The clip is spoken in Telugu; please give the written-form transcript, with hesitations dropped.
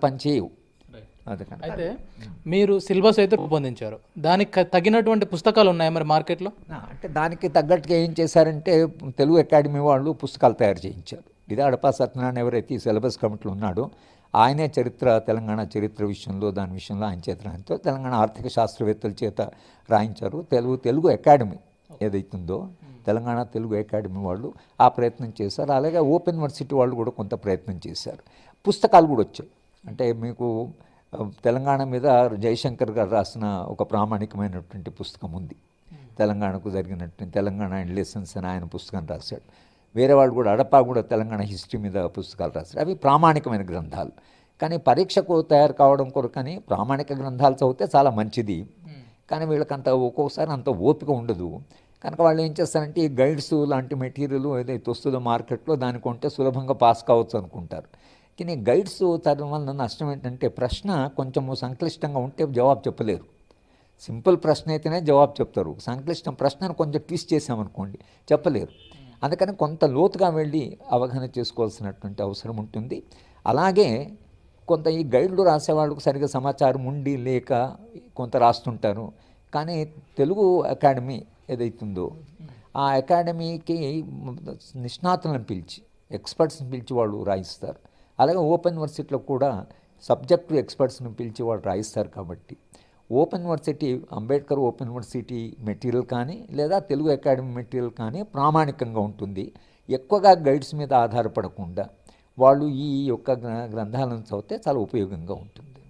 పనిచేయవు. అందుకని అయితే మీరు సిలబస్ అయితే రూపొందించారు, దానికి తగినటువంటి పుస్తకాలు ఉన్నాయా మరి మార్కెట్లో? అంటే దానికి తగ్గట్టుగా ఏం చేశారంటే తెలుగు అకాడమీ వాళ్ళు పుస్తకాలు తయారు చేయించారు. ఇది అడపా సత్యనారాయణ ఎవరైతే ఈ సిలబస్ కమిటీలో ఉన్నాడో ఆయనే తెలంగాణ చరిత్ర విషయంలో దాని విషయంలో ఆయన చేత రాయించారు. తెలంగాణ ఆర్థిక శాస్త్రవేత్తల చేత రాయించారు. తెలుగు అకాడమీ ఏదైతుందో తెలంగాణ తెలుగు అకాడమీ వాళ్ళు ఆ ప్రయత్నం చేశారు. అలాగే ఓపెన్ యూనివర్సిటీ వాళ్ళు కూడా కొంత ప్రయత్నం చేశారు. పుస్తకాలు కూడా వచ్చాయి. అంటే మీకు తెలంగాణ మీద జయశంకర్ గారు రాసిన ఒక ప్రామాణికమైనటువంటి పుస్తకం ఉంది. తెలంగాణకు జరిగినట్టు తెలంగాణ అండ్ లెసన్స్ అని ఆయన పుస్తకం రాశాడు. వేరే వాళ్ళు కూడా అడపా కూడా తెలంగాణ హిస్టరీ మీద పుస్తకాలు రాశారు. అవి ప్రామాణికమైన గ్రంథాలు. కానీ పరీక్షకు తయారు కావడం కొరకని ప్రామాణిక గ్రంథాలు చదివితే చాలా మంచిది. కానీ వీళ్ళకంత ఒక్కోసారి అంత ఓపిక ఉండదు. కనుక వాళ్ళు ఏం చేస్తారంటే ఈ గైడ్స్ లాంటి మెటీరియల్ ఏదైతే వస్తుందో మార్కెట్లో దాని కొంటే సులభంగా పాస్ కావచ్చు అనుకుంటారు. కానీ గైడ్స్ చదవడం వల్ల నష్టం ఏంటంటే ప్రశ్న కొంచెము సంక్లిష్టంగా ఉంటే జవాబు చెప్పలేరు. సింపుల్ ప్రశ్న అయితేనే జవాబు చెప్తారు. సంక్లిష్టం ప్రశ్నను కొంచెం ట్విస్ట్ చేసామనుకోండి చెప్పలేరు. అందుకని కొంత లోతుగా వెళ్ళి అవగాహన చేసుకోవాల్సినటువంటి అవసరం ఉంటుంది. అలాగే కొంత ఈ గైడ్లు రాసేవాళ్ళకు సరిగ్గా సమాచారం ఉండి లేక కొంత రాస్తుంటారు. కానీ తెలుగు అకాడమీ ఏదైతుందో ఆ అకాడమీకి నిష్ణాతులను పిలిచి ఎక్స్పర్ట్స్ని పిలిచి వాళ్ళు రాయిస్తారు. అలాగే ఓపెన్ యూనివర్సిటీలో కూడా సబ్జెక్టు ఎక్స్పర్ట్స్ని పిలిచి వాళ్ళు రాయిస్తారు. కాబట్టి open university Ambedkar open university material కానీ లేదా తెలుగు అకాడమీ మెటీరియల్ కానీ ప్రామాణికంగా ఉంటుంది. ఎక్కువగా గైడ్స్ మీద ఆధారపడకుండా వాళ్ళు ఈ యొక్క గ్రంథాలను చదివితే చాలా ఉపయోగంగా ఉంటుంది.